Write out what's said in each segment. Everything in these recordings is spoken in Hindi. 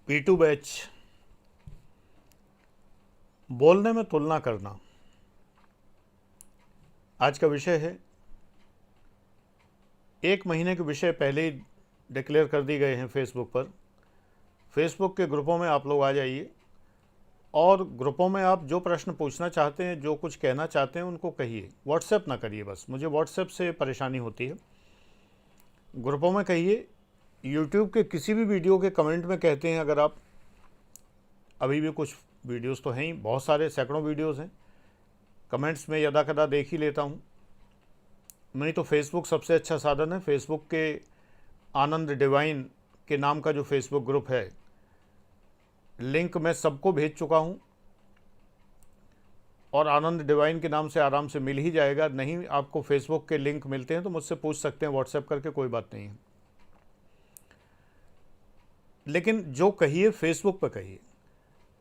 P2 बैच, बोलने में तुलना करना आज का विषय है। 1 महीने के विषय पहले ही डिक्लेयर कर दिए गए हैं फेसबुक पर। फेसबुक के ग्रुपों में आप लोग आ जाइए और ग्रुपों में आप जो प्रश्न पूछना चाहते हैं, जो कुछ कहना चाहते हैं उनको कहिए। व्हाट्सएप ना करिए, बस मुझे व्हाट्सएप से परेशानी होती है। ग्रुपों में कहिए। यूट्यूब के किसी भी वीडियो के कमेंट में कहते हैं, अगर आप अभी भी कुछ वीडियोस तो हैं ही, बहुत सारे सैकड़ों वीडियोस हैं, कमेंट्स में यदा कदा देख ही लेता हूँ। नहीं तो फेसबुक सबसे अच्छा साधन है। फेसबुक के आनंद डिवाइन के नाम का जो फेसबुक ग्रुप है, लिंक मैं सबको भेज चुका हूँ और आनंद डिवाइन के नाम से आराम से मिल ही जाएगा। नहीं आपको फेसबुक के लिंक मिलते हैं तो मुझसे पूछ सकते हैं व्हाट्सएप करके, कोई बात नहीं है। लेकिन जो कहिए फेसबुक पर कहिए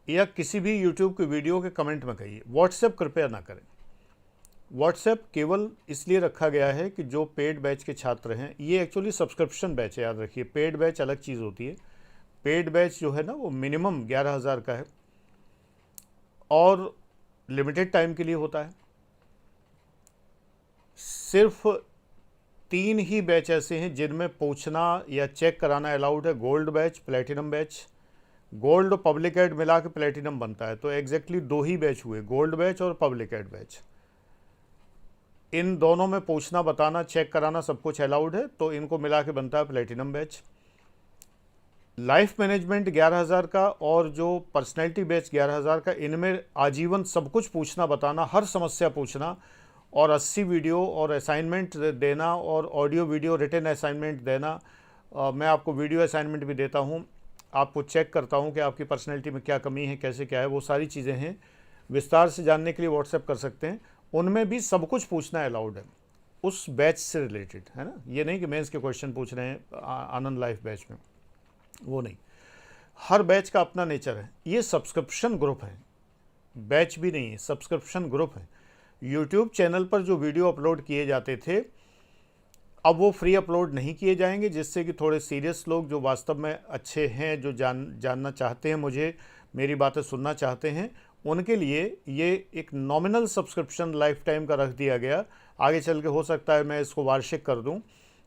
या किसी भी यूट्यूब के वीडियो के कमेंट में कहिए। व्हाट्सएप कृपया ना करें। व्हाट्सएप केवल इसलिए रखा गया है कि जो पेड बैच के छात्र हैं, ये एक्चुअली सब्सक्रिप्शन बैच है, याद रखिए। पेड बैच अलग चीज़ होती है। पेड बैच जो है ना, वो मिनिमम 11,000 का है और लिमिटेड टाइम के लिए होता है। सिर्फ 3 ही बैच ऐसे हैं जिनमें पूछना या चेक कराना अलाउड है। Gold batch, platinum batch. Gold और पब्लिक एड मिला के प्लेटिनम बनता है, तो एग्जैक्टली 2 ही बैच हुए, गोल्ड बैच और पब्लिक एड बैच। इन दोनों में पूछना, बताना, चेक कराना सब कुछ अलाउड है, तो इनको मिला के बनता है प्लेटिनम बैच। लाइफ मैनेजमेंट 11,000 का और जो पर्सनैलिटी बैच 11,000 का, इनमें आजीवन सब कुछ पूछना, बताना, हर समस्या पूछना और 80 वीडियो और असाइनमेंट देना और ऑडियो वीडियो रिटन असाइनमेंट देना। मैं आपको वीडियो असाइनमेंट भी देता हूँ, आपको चेक करता हूँ कि आपकी पर्सनैलिटी में क्या कमी है, कैसे क्या है, वो सारी चीज़ें हैं। विस्तार से जानने के लिए व्हाट्सएप कर सकते हैं। उनमें भी सब कुछ पूछना अलाउड है उस बैच से रिलेटेड, है ना। ये नहीं कि मेंस के क्वेश्चन पूछ रहे हैं आनंद लाइफ बैच में, वो नहीं। हर बैच का अपना नेचर है। ये सब्सक्रिप्शन ग्रुप है, बैच भी नहीं है, सब्सक्रिप्शन ग्रुप है। यूट्यूब चैनल पर जो वीडियो अपलोड किए जाते थे, अब वो फ्री अपलोड नहीं किए जाएंगे, जिससे कि थोड़े सीरियस लोग जो वास्तव में अच्छे हैं, जो जानना चाहते हैं मुझे, मेरी बातें सुनना चाहते हैं, उनके लिए ये एक नॉमिनल सब्सक्रिप्शन लाइफ टाइम का रख दिया गया। आगे चल के हो सकता है मैं इसको वार्षिक कर दूं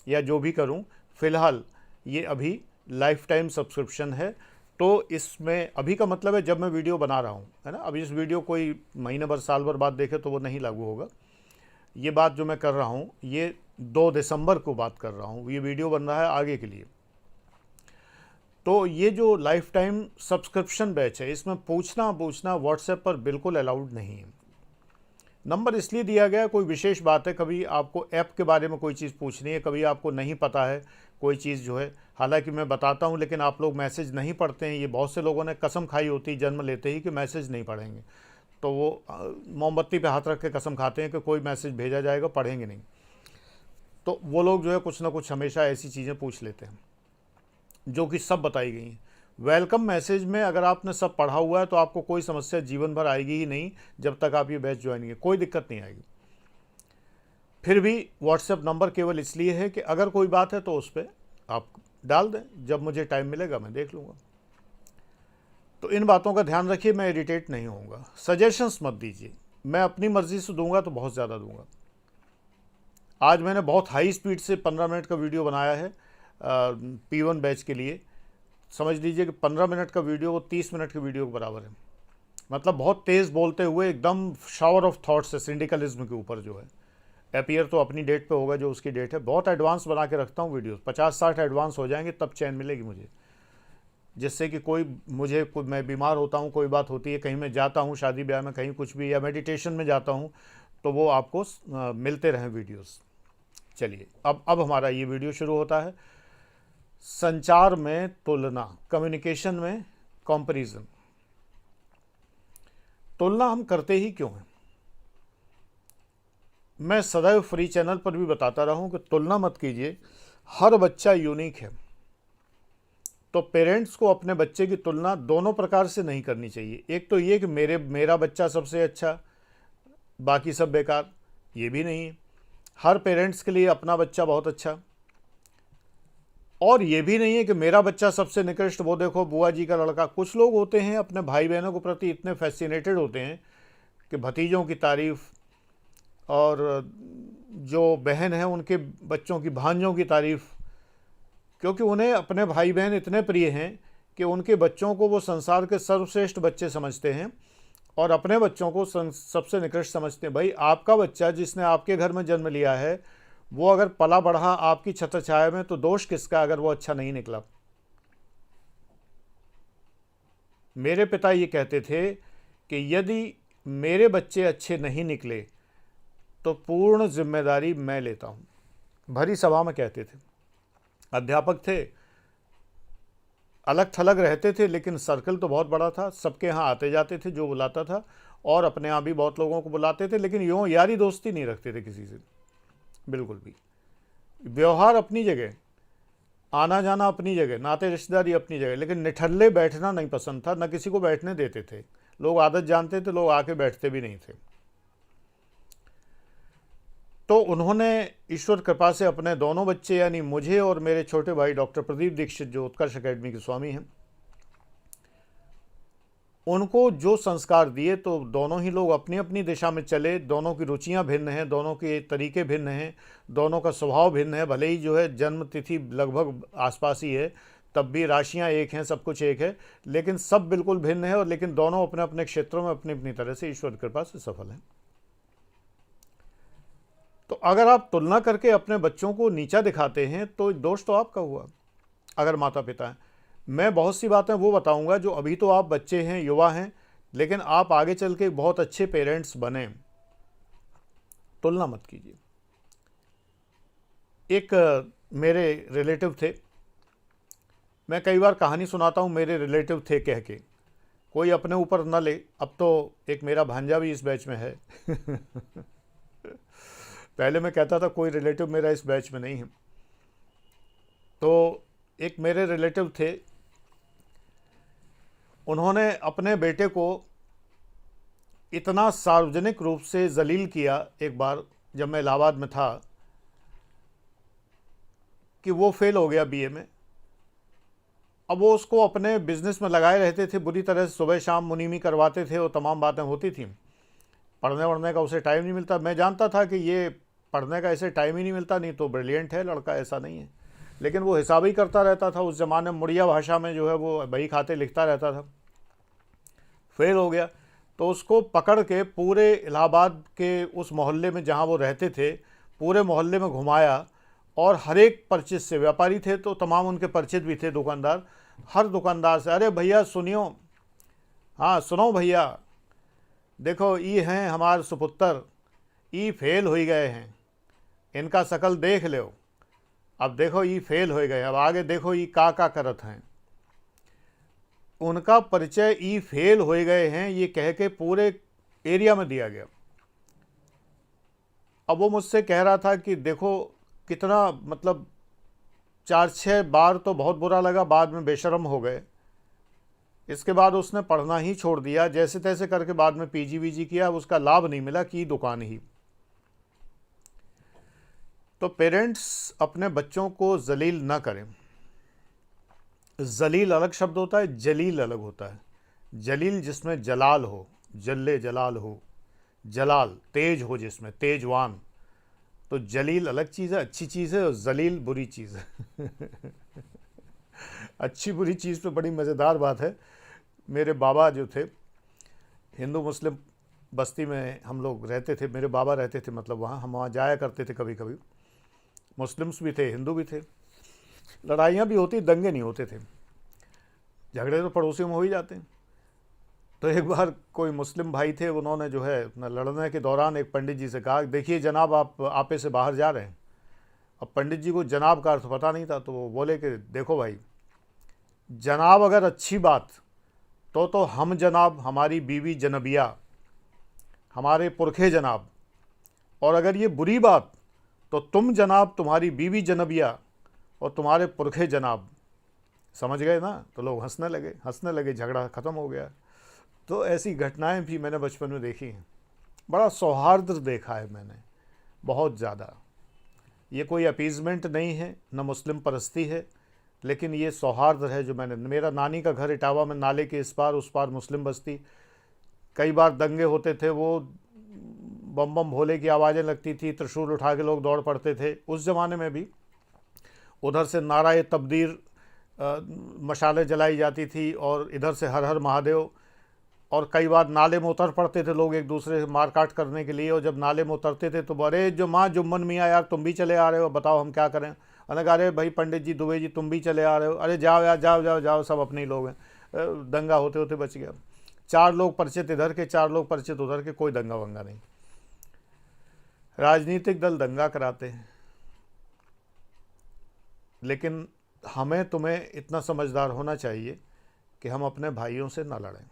या जो भी करूं। फ़िलहाल ये अभी लाइफ टाइम सब्सक्रिप्शन है। तो इसमें अभी का मतलब है जब मैं वीडियो बना रहा हूं, है ना। अब इस वीडियो कोई महीने भर, साल भर बाद देखे तो वो नहीं लागू होगा। ये बात जो मैं कर रहा हूँ, ये 2 दिसंबर को बात कर रहा हूँ, ये वीडियो बन रहा है आगे के लिए। तो ये जो लाइफ टाइम सब्सक्रिप्शन बैच है, इसमें पूछना व्हाट्सएप पर बिल्कुल अलाउड नहीं है। नंबर इसलिए दिया गया, कोई विशेष बात है, कभी आपको ऐप के बारे में कोई चीज़ पूछनी है, कभी आपको नहीं पता है कोई चीज़ जो है, हालांकि मैं बताता हूं लेकिन आप लोग मैसेज नहीं पढ़ते हैं। ये बहुत से लोगों ने कसम खाई होती जन्म लेते ही कि मैसेज नहीं पढ़ेंगे, तो वो मोमबत्ती पे हाथ रख के कसम खाते हैं कि कोई मैसेज भेजा जाएगा, पढ़ेंगे नहीं। तो वो लोग जो है कुछ ना कुछ हमेशा ऐसी चीज़ें पूछ लेते हैं जो कि सब बताई गई हैं। वेलकम मैसेज में अगर आपने सब पढ़ा हुआ है तो आपको कोई समस्या जीवन भर आएगी ही नहीं, जब तक आप ये बैच ज्वाइन करेंगे कोई दिक्कत नहीं आएगी। फिर भी व्हाट्सएप नंबर केवल इसलिए है कि अगर कोई बात है तो उस पर आप डाल दें, जब मुझे टाइम मिलेगा मैं देख लूँगा। तो इन बातों का ध्यान रखिए, मैं इरिटेट नहीं होऊंगा। सजेशंस मत दीजिए, मैं अपनी मर्जी से दूंगा तो बहुत ज़्यादा दूंगा। आज मैंने बहुत हाई स्पीड से 15 मिनट का वीडियो बनाया है P1 बैच के लिए। समझ लीजिए कि 15 मिनट का वीडियो वो 30 मिनट के वीडियो के बराबर है। मतलब बहुत तेज़ बोलते हुए एकदम शावर ऑफ थॉट्स है सिंडिकलिज्म के ऊपर जो है। अपीयर तो अपनी डेट पे होगा जो उसकी डेट है। बहुत एडवांस बना के रखता हूँ वीडियोस, 50-60 एडवांस हो जाएंगे तब चैन मिलेगी मुझे, जिससे कि मैं बीमार होता हूँ, कोई बात होती है, कहीं मैं जाता हूँ शादी ब्याह में, कहीं कुछ भी, या मेडिटेशन में जाता हूँ, तो वो आपको मिलते रहें वीडियोस। चलिए अब हमारा ये वीडियो शुरू होता है। संचार में तुलना, कम्युनिकेशन में कंपैरिजन। तुलना हम करते ही क्यों हैं? मैं सदैव फ्री चैनल पर भी बताता रहा हूं कि तुलना मत कीजिए, हर बच्चा यूनिक है। तो पेरेंट्स को अपने बच्चे की तुलना दोनों प्रकार से नहीं करनी चाहिए। एक तो ये कि मेरा बच्चा सबसे अच्छा, बाकी सब बेकार, ये भी नहीं है। हर पेरेंट्स के लिए अपना बच्चा बहुत अच्छा। और ये भी नहीं है कि मेरा बच्चा सबसे निकृष्ट, वो देखो बुआ जी का लड़का। कुछ लोग होते हैं अपने भाई बहनों के प्रति इतने फैसिनेटेड होते हैं कि भतीजों की तारीफ़, और जो बहन है उनके बच्चों की, भांजों की तारीफ़, क्योंकि उन्हें अपने भाई बहन इतने प्रिय हैं कि उनके बच्चों को वो संसार के सर्वश्रेष्ठ बच्चे समझते हैं और अपने बच्चों को सबसे निकृष्ट समझते हैं। भाई, आपका बच्चा जिसने आपके घर में जन्म लिया है, वो अगर पला बढ़ा आपकी छत्रछाया में, तो दोष किसका अगर वो अच्छा नहीं निकला। मेरे पिता ये कहते थे कि यदि मेरे बच्चे अच्छे नहीं निकले तो पूर्ण जिम्मेदारी मैं लेता हूँ। भरी सभा में कहते थे। अध्यापक थे, अलग थलग रहते थे, लेकिन सर्कल तो बहुत बड़ा था, सबके यहाँ आते जाते थे जो बुलाता था, और अपने यहाँ भी बहुत लोगों को बुलाते थे, लेकिन यूँ यारी दोस्ती नहीं रखते थे किसी से, बिल्कुल भी। व्यवहार अपनी जगह, आना जाना अपनी जगह, नाते रिश्तेदारी अपनी जगह, लेकिन निठल्ले बैठना नहीं पसंद था, न किसी को बैठने देते थे। लोग आदत जानते थे, लोग आके बैठते भी नहीं थे। तो उन्होंने ईश्वर कृपा से अपने दोनों बच्चे, यानी मुझे और मेरे छोटे भाई डॉक्टर प्रदीप दीक्षित, जो उत्कर्ष एकेडमी के स्वामी हैं, उनको जो संस्कार दिए, तो दोनों ही लोग अपनी अपनी दिशा में चले। दोनों की रुचियां भिन्न हैं, दोनों के तरीके भिन्न हैं, दोनों का स्वभाव भिन्न है। भले ही जो है जन्म तिथि लगभग आसपास ही है, तब भी राशियां एक हैं, सब कुछ एक है, लेकिन सब बिल्कुल भिन्न है। और लेकिन दोनों अपने अपने क्षेत्रों में अपनी अपनी तरह से ईश्वर कृपा से सफल हैं। तो अगर आप तुलना करके अपने बच्चों को नीचा दिखाते हैं तो दोष तो आपका हुआ, अगर माता पिता हैं। मैं बहुत सी बातें वो बताऊंगा जो अभी तो आप बच्चे हैं, युवा हैं, लेकिन आप आगे चल के बहुत अच्छे पेरेंट्स बने। तुलना मत कीजिए। एक मेरे रिलेटिव थे, मैं कई बार कहानी सुनाता हूँ मेरे रिलेटिव थे कह के, कोई अपने ऊपर न ले। अब तो एक मेरा भांजा भी इस बैच में है पहले मैं कहता था कोई रिलेटिव मेरा इस बैच में नहीं है। तो एक मेरे रिलेटिव थे, उन्होंने अपने बेटे को इतना सार्वजनिक रूप से जलील किया एक बार, जब मैं इलाहाबाद में था, कि वो फेल हो गया बीए में। अब वो उसको अपने बिजनेस में लगाए रहते थे बुरी तरह से, सुबह शाम मुनीमी करवाते थे, वो तमाम बातें होती थीं। पढ़ने वढ़ने का उसे टाइम नहीं मिलता। मैं जानता था कि ये पढ़ने का ऐसे टाइम ही नहीं मिलता, नहीं तो ब्रिलियंट है लड़का, ऐसा नहीं है, लेकिन वो हिसाब ही करता रहता था। उस ज़माने में मुड़िया भाषा में जो है वो बही खाते लिखता रहता था। फेल हो गया, तो उसको पकड़ के पूरे इलाहाबाद के उस मोहल्ले में जहाँ वो रहते थे, पूरे मोहल्ले में घुमाया, और हर एक परिचित से, व्यापारी थे तो तमाम उनके परिचित भी थे, दुकानदार, हर दुकानदार से, अरे भैया सुनियो, हाँ सुनो भैया, देखो ये हैं हमारे सुपुत्र, ये फेल हो गए हैं, इनका शकल देख लो, अब देखो ये फेल हो गए, अब आगे देखो ये का करत हैं। उनका परिचय ई फेल हो गए हैं ये कह के पूरे एरिया में दिया गया। अब वो मुझसे कह रहा था कि देखो कितना, मतलब 4-6 बार तो बहुत बुरा लगा, बाद में बेशर्म हो गए। इसके बाद उसने पढ़ना ही छोड़ दिया, जैसे तैसे करके बाद में पीजी वीजी किया, उसका लाभ नहीं मिला, की दुकान ही। तो पेरेंट्स अपने बच्चों को जलील ना करें। जलील अलग शब्द होता है, जलील अलग होता है। जलील जिसमें जलाल हो, जल्ले जलाल हो, जलाल तेज हो, जिसमें तेजवान, तो जलील अलग चीज़ है, अच्छी चीज़ है, और जलील बुरी चीज़ है अच्छी बुरी चीज़ पे बड़ी मज़ेदार बात है। मेरे बाबा जो थे, हिंदू मुस्लिम बस्ती में हम लोग रहते थे, मेरे बाबा रहते थे, मतलब वहाँ हम वहाँ जाया करते थे कभी कभी। मुस्लिम्स भी थे, हिंदू भी थे, लड़ाइयाँ भी होती, दंगे नहीं होते थे, झगड़े तो पड़ोसियों में हो ही जाते हैं। तो एक बार कोई मुस्लिम भाई थे, उन्होंने जो है अपना लड़ने के दौरान एक पंडित जी से कहा, देखिए जनाब आप आपे से बाहर जा रहे हैं। अब पंडित जी को जनाब का अर्थ पता नहीं था, तो वो बोले कि देखो भाई, जनाब अगर अच्छी बात तो हम जनाब, हमारी बीवी जनबिया, हमारे पुरखे जनाब, और अगर ये बुरी बात तो तुम जनाब, तुम्हारी बीवी जनबिया और तुम्हारे पुरखे जनाब। समझ गए ना? तो लोग हंसने लगे, झगड़ा ख़त्म हो गया। तो ऐसी घटनाएं भी मैंने बचपन में देखी हैं। बड़ा सौहार्द देखा है मैंने, बहुत ज़्यादा। ये कोई अपीज़मेंट नहीं है, न मुस्लिम परस्ती है, लेकिन ये सौहार्द है जो मेरा नानी का घर इटावा में, नाले के इस पार उस पार मुस्लिम बस्ती। कई बार दंगे होते थे, वो बम बम भोले की आवाज़ें लगती थी, त्रिशूल उठा के लोग दौड़ पड़ते थे। उस ज़माने में भी उधर से नाराए तब्दीर मशालें जलाई जाती थी और इधर से हर हर महादेव। और कई बार नाले में उतर पड़ते थे लोग एक दूसरे से मारकाट करने के लिए, और जब नाले में उतरते थे तो अरे जो माँ जुम्मन मियाँ यार तुम भी चले आ रहे हो, बताओ हम क्या करें। अरे अरे भाई पंडित जी दुबे जी तुम भी चले आ रहे हो, अरे जाओ यार जाओ जाओ जाओ, सब अपने ही लोग हैं। दंगा होते होते बच गया। 4 लोग परिचित इधर के, 4 लोग परिचित उधर के, कोई दंगा वंगा नहीं। राजनीतिक दल दंगा कराते हैं, लेकिन हमें तुम्हें इतना समझदार होना चाहिए कि हम अपने भाइयों से न लड़ें।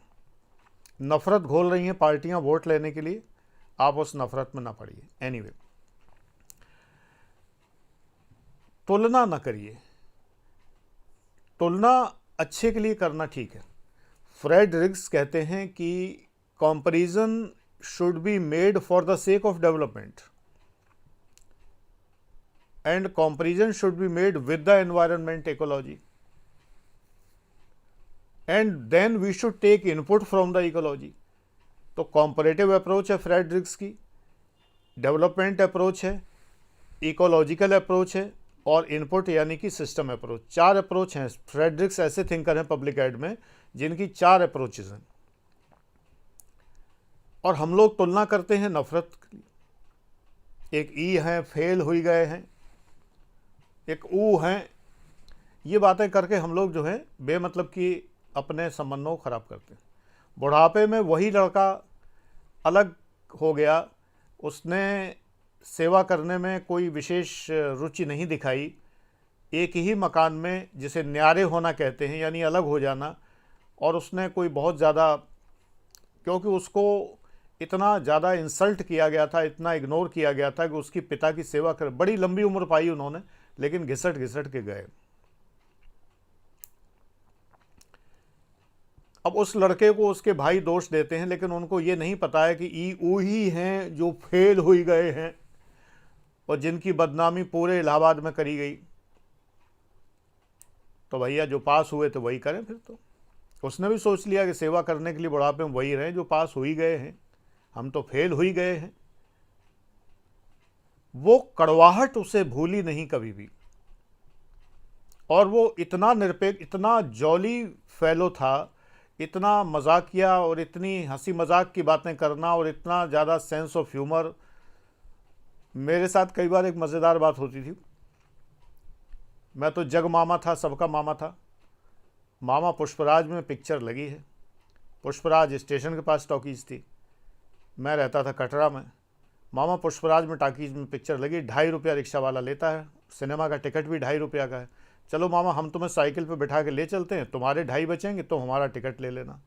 नफ़रत घोल रही हैं पार्टियां वोट लेने के लिए, आप उस नफ़रत में ना पड़िए। एनीवे, तुलना ना करिए। तुलना अच्छे के लिए करना ठीक है। फ्रेडरिक्स कहते हैं कि comparison should be made for the sake of development and comparison should be made with the environment ecology, and then we should take input from the ecology. तो कॉम्परेटिव अप्रोच है फ्रेडरिक्स की, डेवलपमेंट अप्रोच है, इकोलॉजिकल अप्रोच है और इनपुट यानी कि सिस्टम अप्रोच। 4 अप्रोच हैं। फ्रेडरिक्स ऐसे थिंकर हैं पब्लिक एड में जिनकी 4 अप्रोचेज हैं। और हम लोग तुलना करते हैं नफरत की। एक ई हैं, फेल हुई गए हैं, एक ऊ हैं। ये बातें करके हम लोग जो है बेमतलब की अपने संबंधों को खराब करते हैं। बुढ़ापे में वही लड़का अलग हो गया, उसने सेवा करने में कोई विशेष रुचि नहीं दिखाई, एक ही मकान में जिसे न्यारे होना कहते हैं यानी अलग हो जाना, और उसने कोई बहुत ज़्यादा, क्योंकि उसको इतना ज़्यादा इंसल्ट किया गया था, इतना इग्नोर किया गया था कि उसकी पिता की सेवा कर, बड़ी लंबी उम्र पाई उन्होंने, लेकिन घिसट घिसट के गए। अब उस लड़के को उसके भाई दोष देते हैं, लेकिन उनको ये नहीं पता है कि ई ऊ ही हैं जो फेल हुई गए हैं और जिनकी बदनामी पूरे इलाहाबाद में करी गई। तो भैया जो पास हुए थे वही करें। फिर तो उसने भी सोच लिया कि सेवा करने के लिए बुढ़ापे में वही रहें जो पास हो ही गए हैं, हम तो फेल हुई गए हैं। वो कड़वाहट उसे भूली नहीं कभी भी, और वो इतना निरपेक्ष, इतना जॉली फेलो था, इतना मजाकिया और इतनी हंसी मजाक की बातें करना और इतना ज़्यादा सेंस ऑफ ह्यूमर। मेरे साथ कई बार एक मज़ेदार बात होती थी। मैं तो जग मामा था, सबका मामा था। मामा पुष्पराज में पिक्चर लगी है, पुष्पराज स्टेशन के पास टॉकीज़ थी, मैं रहता था कटरा में। मामा पुष्पराज में टाकीज़ में पिक्चर लगी, 2.5 रुपया रिक्शा वाला लेता है, सिनेमा का टिकट भी 2.5 रुपया का है। चलो मामा हम तुम्हें साइकिल पे बिठा के ले चलते हैं, तुम्हारे 2.5 बचेंगे तो हमारा टिकट ले लेना।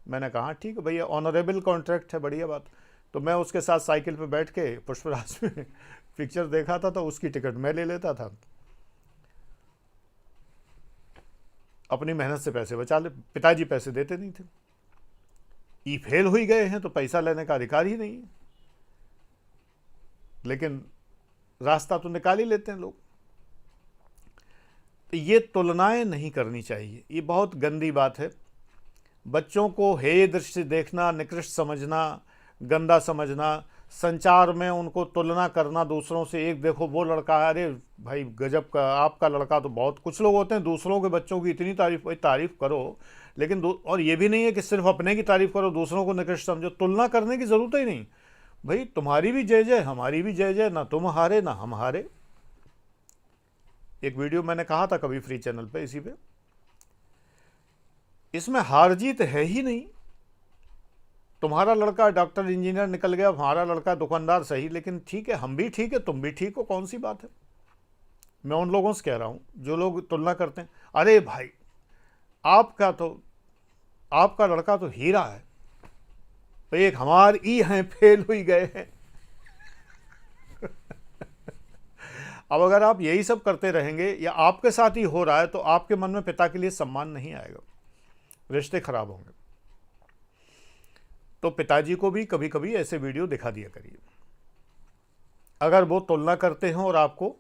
मैंने कहा ठीक है भैया, ऑनरेबल कॉन्ट्रैक्ट है, बढ़िया बात। तो मैं उसके साथ साइकिल पे बैठ के पुष्पराज में पिक्चर देखा था, तो उसकी टिकट मैं ले लेता था। अपनी मेहनत से पैसे बचा ले, पिताजी पैसे देते नहीं थे। ई फेल हुई गए हैं तो पैसा लेने का अधिकार ही नहीं है, लेकिन रास्ता तो निकाल ही लेते हैं लोग। ये तुलनाएं नहीं करनी चाहिए, ये बहुत गंदी बात है। बच्चों को हेय दृष्टि से देखना, निकृष्ट समझना, गंदा समझना, संचार में उनको तुलना करना दूसरों से। एक देखो वो लड़का है, अरे भाई गजब का आपका लड़का तो बहुत। कुछ लोग होते हैं दूसरों के बच्चों की इतनी तारीफ करो, लेकिन और ये भी नहीं है कि सिर्फ अपने की तारीफ करो, दूसरों को निकृष्ट समझो। तुलना करने की ज़रूरत ही नहीं भाई, तुम्हारी भी जय जय हमारी भी जय जय, ना तुम हारे ना हम हारे। एक वीडियो मैंने कहा था कभी फ्री चैनल पे, इसी पे, इसमें हार जीत है ही नहीं। तुम्हारा लड़का डॉक्टर इंजीनियर निकल गया, हमारा लड़का दुकानदार, सही, लेकिन ठीक है, हम भी ठीक है तुम भी ठीक हो, कौन सी बात है। मैं उन लोगों से कह रहा हूं जो लोग तुलना करते हैं, अरे भाई आपका लड़का तो हीरा है, तो एक हमारी हैं फेल हुई गए हैं। अब अगर आप यही सब करते रहेंगे या आपके साथ ही हो रहा है, तो आपके मन में पिता के लिए सम्मान नहीं आएगा, रिश्ते खराब होंगे। तो पिताजी को भी कभी कभी ऐसे वीडियो दिखा दिया करिए। अगर वो तुलना करते हैं और आपको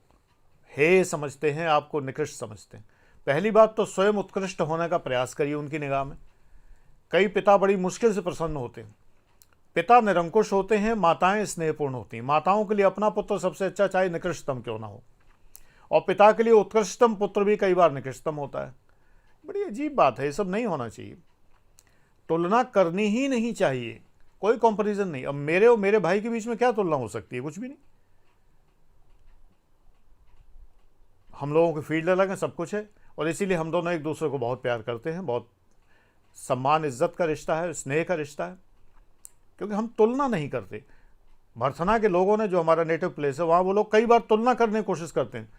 हे समझते हैं, आपको निकृष्ट समझते हैं, पहली बात तो स्वयं उत्कृष्ट होने का प्रयास करिए उनकी निगाह में। कई पिता बड़ी मुश्किल से प्रसन्न होते हैं। पिता निरंकुश होते हैं, माताएं स्नेहपूर्ण होती हैं। माताओं के लिए अपना पुत्र सबसे अच्छा, चाहे निकृष्टतम क्यों ना हो, और पिता के लिए उत्कृष्टतम पुत्र भी कई बार निकृष्टतम होता है। बड़ी अजीब बात है, ये सब नहीं होना चाहिए। तुलना करनी ही नहीं चाहिए, कोई कंपैरिजन नहीं। अब मेरे और मेरे भाई के बीच में क्या तुलना हो सकती है? कुछ भी नहीं। हम लोगों के फील्ड अलग है, सब कुछ है, और इसीलिए हम दोनों एक दूसरे को बहुत प्यार करते हैं। बहुत सम्मान इज्जत का रिश्ता है, स्नेह का रिश्ता है, क्योंकि हम तुलना नहीं करते। भरथना के लोगों ने, जो हमारा नेटिव प्लेस है, वहाँ वो लोग कई बार तुलना करने की कोशिश करते हैं।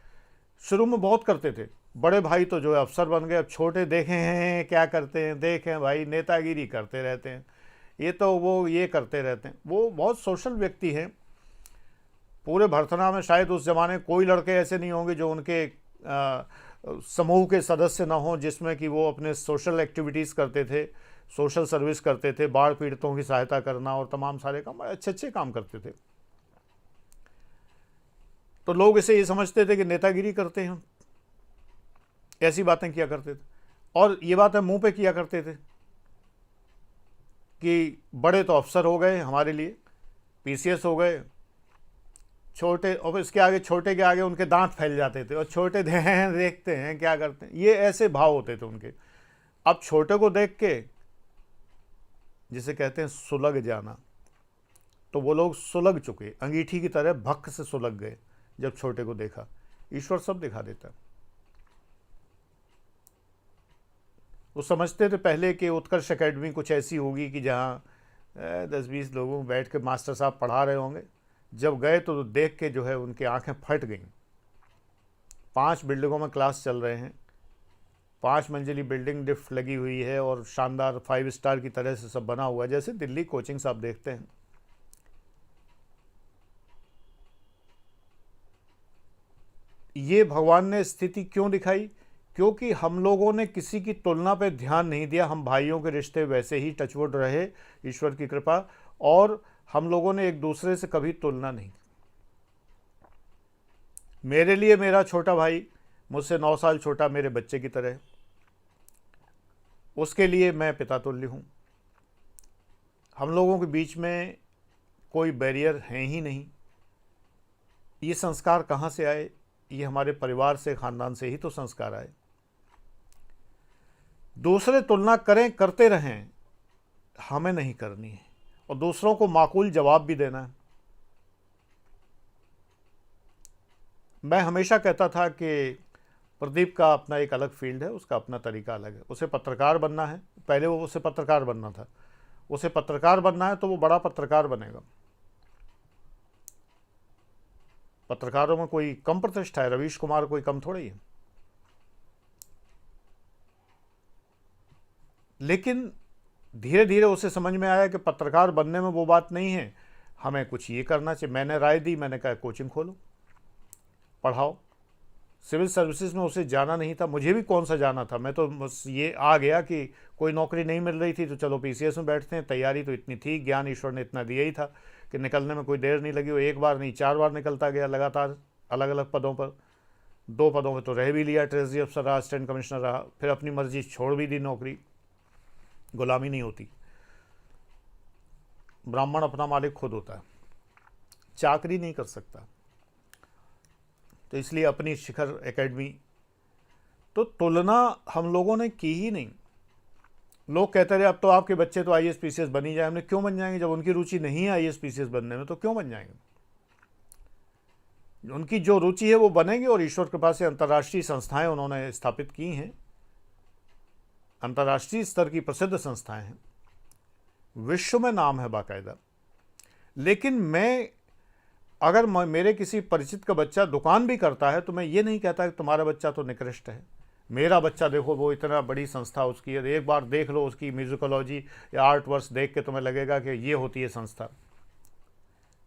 शुरू में बहुत करते थे। बड़े भाई तो जो है अफसर बन गए, अब छोटे देखे हैं क्या करते हैं, देखें भाई नेतागिरी करते रहते हैं, ये तो वो ये करते रहते हैं। वो बहुत सोशल व्यक्ति हैं। पूरे भरथना में शायद उस ज़माने कोई लड़के ऐसे नहीं होंगे जो उनके समूह के सदस्य ना हों, जिसमें कि वो अपने सोशल एक्टिविटीज़ करते थे, सोशल सर्विस करते थे, बाढ़ पीड़ितों की सहायता करना और तमाम सारे काम, अच्छे अच्छे काम करते थे। तो लोग इसे ये समझते थे कि नेतागिरी करते हैं, ऐसी बातें किया करते थे, और ये बातें मुंह पे किया करते थे कि बड़े तो अफसर हो गए हमारे लिए, पीसीएस हो गए, छोटे, और इसके आगे छोटे के आगे उनके दांत फैल जाते थे, और छोटे देखते हैं क्या करते हैं, ये ऐसे भाव होते थे उनके। अब छोटे को देख के, जिसे कहते हैं सुलग जाना, तो वो लोग सुलग चुके, अंगीठी की तरह भक्क से सुलग गए जब छोटे को देखा। ईश्वर सब दिखा देता है। वो समझते थे पहले कि उत्कर्ष एकेडमी कुछ ऐसी होगी कि जहाँ 10-20 लोगों बैठ के मास्टर साहब पढ़ा रहे होंगे। जब गए तो देख के जो है उनकी आंखें फट गईं। 5 बिल्डिंगों में क्लास चल रहे हैं, 5 मंजिली बिल्डिंग, लिफ्ट लगी हुई है, और शानदार 5 स्टार की तरह से सब बना हुआ है, जैसे दिल्ली कोचिंग्स आप देखते हैं। ये भगवान ने स्थिति क्यों दिखाई? क्योंकि हम लोगों ने किसी की तुलना पे ध्यान नहीं दिया। हम भाइयों के रिश्ते वैसे ही टचवुड रहे, ईश्वर की कृपा, और हम लोगों ने एक दूसरे से कभी तुलना नहीं। मेरे लिए मेरा छोटा भाई मुझसे 9 साल छोटा, मेरे बच्चे की तरह, उसके लिए मैं पिता तुल्य हूँ। हम लोगों के बीच में कोई बैरियर है ही नहीं। ये संस्कार कहाँ से आए? ये हमारे परिवार से, खानदान से ही तो संस्कार आए। दूसरे तुलना करें, करते रहें, हमें नहीं करनी है, और दूसरों को माकूल जवाब भी देना है। मैं हमेशा कहता था कि प्रदीप का अपना एक अलग फील्ड है, उसका अपना तरीका अलग है। उसे पत्रकार बनना है, पहले वो उसे पत्रकार बनना था, उसे पत्रकार बनना है तो वो बड़ा पत्रकार बनेगा। पत्रकारों में कोई कम प्रतिष्ठा है? रवीश कुमार कोई कम थोड़ी है। लेकिन धीरे धीरे उसे समझ में आया कि पत्रकार बनने में वो बात नहीं है, हमें कुछ ये करना चाहिए। मैंने राय दी, मैंने कहा कोचिंग खोलो, पढ़ाओ। सिविल सर्विसेज में उसे जाना नहीं था, मुझे भी कौन सा जाना था। मैं तो बस ये आ गया कि कोई नौकरी नहीं मिल रही थी तो चलो पीसीएस में बैठते हैं। तैयारी तो इतनी थी, ज्ञान ईश्वर ने इतना दिया ही था कि निकलने में कोई देर नहीं लगी। वो एक बार नहीं 4 बार निकलता गया लगातार, अलग अलग पदों पर। 2 पदों पर तो रह भी लिया, ट्रेजरी अफसर रहा, असिस्टेंट कमिश्नर रहा, फिर अपनी मर्जी छोड़ भी दी नौकरी। गुलामी नहीं होती, ब्राह्मण अपना मालिक खुद होता है, चाकरी नहीं कर सकता। तो इसलिए अपनी शिखर एकेडमी, तो तुलना हम लोगों ने की ही नहीं। लोग कहते रहे अब तो आपके बच्चे तो आईएएस पीसीएस बन ही जाए। हमने क्यों बन जाएंगे? जब उनकी रुचि नहीं है आईएएस पीसीएस बनने में तो क्यों बन जाएंगे? उनकी जो रुचि है वो बनेंगे, और ईश्वर कृपा से अंतर्राष्ट्रीय संस्थाएं उन्होंने स्थापित की हैं, अंतर्राष्ट्रीय स्तर की प्रसिद्ध संस्थाएं हैं, विश्व में नाम है बाकायदा। लेकिन मैं, अगर मेरे किसी परिचित का बच्चा दुकान भी करता है तो मैं ये नहीं कहता कि तुम्हारा बच्चा तो निकृष्ट है। मेरा बच्चा देखो, वो इतना बड़ी संस्था उसकी है, एक बार देख लो उसकी म्यूजिकोलॉजी या आर्ट वर्क्स देख के तुम्हें लगेगा कि ये होती है संस्था,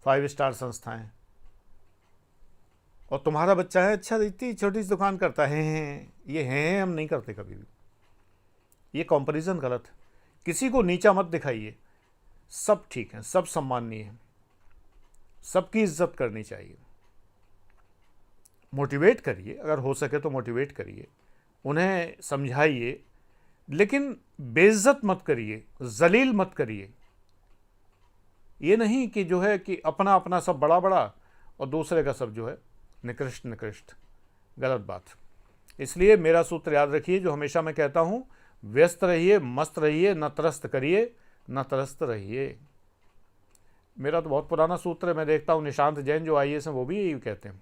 5 स्टार संस्थाएं। और तुम्हारा बच्चा है अच्छा, इतनी छोटी सी दुकान करता है, ये हैं, हम नहीं करते कभी भी। ये कंपैरिजन गलत है। किसी को नीचा मत दिखाइए, सब ठीक है, सब सम्माननीय है, सबकी इज्जत करनी चाहिए। मोटिवेट करिए, अगर हो सके तो मोटिवेट करिए, उन्हें समझाइए, लेकिन बेइज्जत मत करिए, जलील मत करिए। ये नहीं कि जो है कि अपना अपना सब बड़ा बड़ा और दूसरे का सब जो है निकृष्ट निकृष्ट। गलत बात। इसलिए मेरा सूत्र याद रखिए, जो हमेशा मैं कहता हूँ, व्यस्त रहिए, मस्त रहिए, न त्रस्त करिए, न त्रस्त रहिए। मेरा तो बहुत पुराना सूत्र है, मैं देखता हूँ निशांत जैन जो IAS हैं वो भी यही कहते हैं।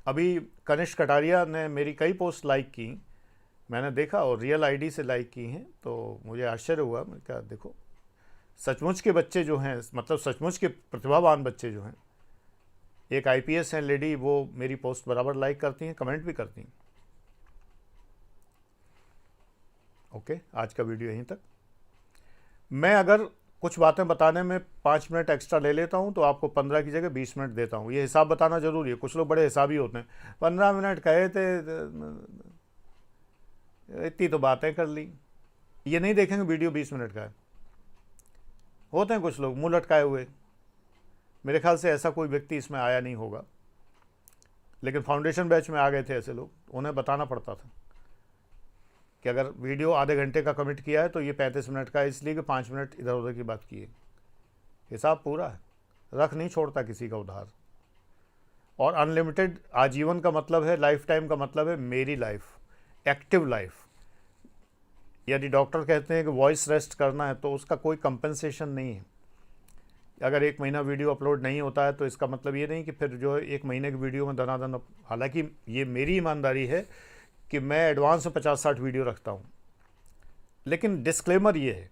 अभी कनिष्क कटारिया ने मेरी कई पोस्ट लाइक की, मैंने देखा, और रियल ID से लाइक की हैं, तो मुझे आश्चर्य हुआ। मैं क्या, देखो सचमुच के बच्चे जो हैं, मतलब सचमुच के प्रतिभावान बच्चे जो हैं, एक IPS हैं लेडी, वो मेरी पोस्ट बराबर लाइक करती हैं, कमेंट भी करती हैं। ओके, आज का वीडियो यहीं तक। मैं अगर कुछ बातें बताने में 5 मिनट एक्स्ट्रा ले लेता हूं तो आपको 15 की जगह 20 मिनट देता हूं। ये हिसाब बताना जरूरी है, कुछ लोग बड़े हिसाबी होते हैं। 15 मिनट कहे थे, इतनी तो बातें कर ली। ये नहीं देखेंगे वीडियो 20 मिनट का है। होते हैं कुछ लोग मुंह लटकाए हुए। मेरे ख्याल से ऐसा कोई व्यक्ति इसमें आया नहीं होगा, लेकिन फाउंडेशन बैच में आ गए थे ऐसे लोग। उन्हें बताना पड़ता था कि अगर वीडियो आधे घंटे का कमिट किया है तो ये 35 मिनट का है, इसलिए कि 5 मिनट इधर उधर की बात की है। हिसाब पूरा है, रख नहीं छोड़ता किसी का उधार। और अनलिमिटेड आजीवन का मतलब है, लाइफ टाइम का मतलब है मेरी लाइफ, एक्टिव लाइफ। यदि डॉक्टर कहते हैं कि वॉइस रेस्ट करना है तो उसका कोई कंपनसेशन नहीं है। अगर 1 महीना वीडियो अपलोड नहीं होता है तो इसका मतलब ये नहीं कि फिर जो है 1 महीने की वीडियो में दनादन। हालांकि ये मेरी ईमानदारी है कि मैं एडवांस में 50-60 वीडियो रखता हूँ, लेकिन डिस्क्लेमर ये है,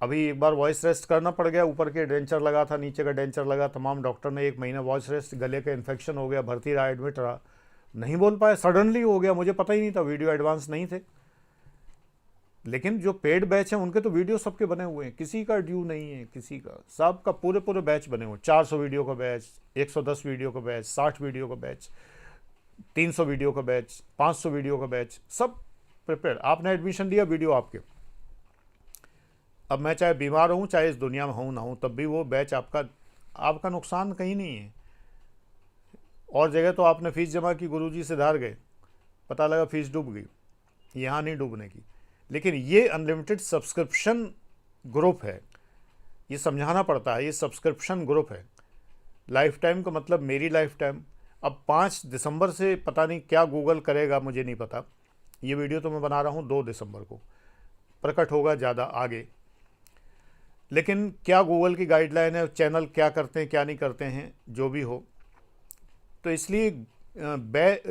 अभी एक बार वॉइस रेस्ट करना पड़ गया, ऊपर के डेंचर लगा था, नीचे का डेंचर लगा, तमाम डॉक्टर ने 1 महीना वॉइस रेस्ट, गले का इन्फेक्शन हो गया, भर्ती रहा, एडमिट रहा, नहीं बोल पाया, सडनली हो गया, मुझे पता ही नहीं था, वीडियो एडवांस नहीं थे। लेकिन जो पेड बैच हैं उनके तो वीडियो सबके बने हुए हैं, किसी का ड्यू नहीं है, किसी का, सबका पूरे पूरे बैच बने हुए, 400 वीडियो का बैच, 110 वीडियो का बैच, 60 वीडियो का बैच, 300 वीडियो का बैच, 500 वीडियो का बैच, सब प्रिपेयर। आपने एडमिशन लिया, वीडियो आपके। अब मैं चाहे बीमार हूँ, चाहे इस दुनिया में हूँ ना हूँ, तब भी वो बैच आपका नुकसान कहीं नहीं है। और जगह तो आपने फीस जमा की, गुरुजी से धार गए, पता लगा फीस डूब गई, यहाँ नहीं डूबने की। लेकिन ये अनलिमिटेड सब्सक्रिप्शन ग्रुप है, ये समझाना पड़ता है, ये सब्सक्रिप्शन ग्रुप है। लाइफ टाइम का मतलब मेरी लाइफ टाइम। अब 5 दिसंबर से पता नहीं क्या गूगल करेगा, मुझे नहीं पता। ये वीडियो तो मैं बना रहा हूँ 2 दिसंबर को, प्रकट होगा ज़्यादा आगे। लेकिन क्या गूगल की गाइडलाइन है, चैनल क्या करते हैं क्या नहीं करते हैं, जो भी हो, तो इसलिए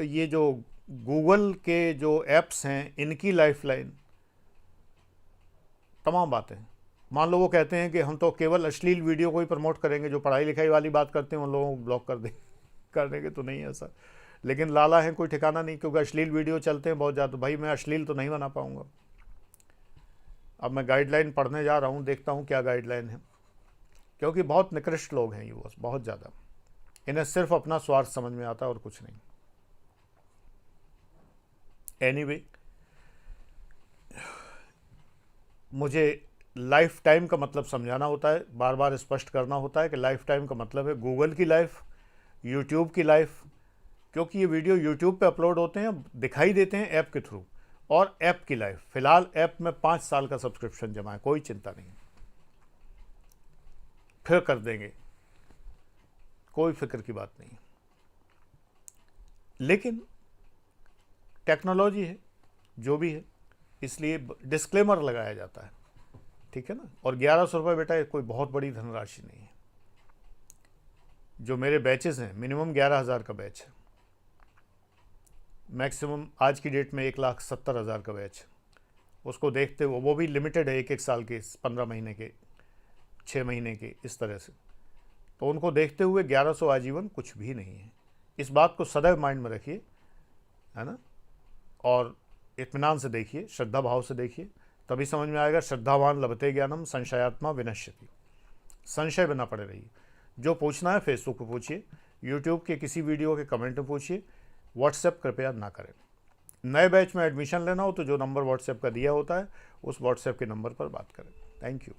ये जो गूगल के जो ऐप्स हैं, इनकी लाइफलाइन तमाम बातें। मान लो वो कहते हैं कि हम तो केवल अश्लील वीडियो को ही प्रमोट करेंगे, जो पढ़ाई लिखाई वाली बात करते हैं उन लोगों को ब्लॉक कर देंगे, तो नहीं है ऐसा। लेकिन लाला है, कोई ठिकाना नहीं, क्योंकि अश्लील वीडियो चलते हैं बहुत ज़्यादा। भाई मैं अश्लील तो नहीं बना पाऊँगा। अब मैं गाइडलाइन पढ़ने जा रहा हूँ, देखता हूँ क्या गाइडलाइन है, क्योंकि बहुत निकृष्ट लोग हैं ये, बस बहुत ज़्यादा। इन्हें सिर्फ अपना स्वार्थ समझ में आता है और कुछ नहीं। एनीवे, मुझे लाइफ टाइम का मतलब समझाना होता है, बार बार स्पष्ट करना होता है कि लाइफ टाइम का मतलब है गूगल की लाइफ, यूट्यूब की लाइफ, क्योंकि ये वीडियो यूट्यूब पे अपलोड होते हैं, दिखाई देते हैं ऐप के थ्रू, और ऐप की लाइफ। फिलहाल ऐप में 5 साल का सब्सक्रिप्शन जमा है, कोई चिंता नहीं, फिर कर देंगे, कोई फिक्र की बात नहीं। लेकिन टेक्नोलॉजी है, जो भी है, इसलिए डिस्क्लेमर लगाया जाता है, ठीक है ना। और 1100 रुपये बेटा कोई बहुत बड़ी धनराशि नहीं है। जो मेरे बैचेस हैं, मिनिमम 11,000 का बैच है, मैक्सिमम आज की डेट में 1,70,000 का बैच है। उसको देखते हुए, वो भी लिमिटेड है, 1-1 साल के, 15 महीने के, 6 महीने के, इस तरह से। तो उनको देखते हुए 1100 आजीवन कुछ भी नहीं है। इस बात को सदैव माइंड में रखिए, है ना। और इत्मीनान से देखिए, श्रद्धा भाव से देखिए, तभी समझ में आएगा। श्रद्धावान लभते ज्ञानम संशयात्मा विनश्यति। संशय बिना पड़े रहिए। जो पूछना है फेसबुक पे पूछिए, यूट्यूब के किसी वीडियो के कमेंट में पूछिए, व्हाट्सएप कृपया ना करें। नए बैच में एडमिशन लेना हो तो जो नंबर व्हाट्सएप का दिया होता है, उस व्हाट्सएप के नंबर पर बात करें। Thank you.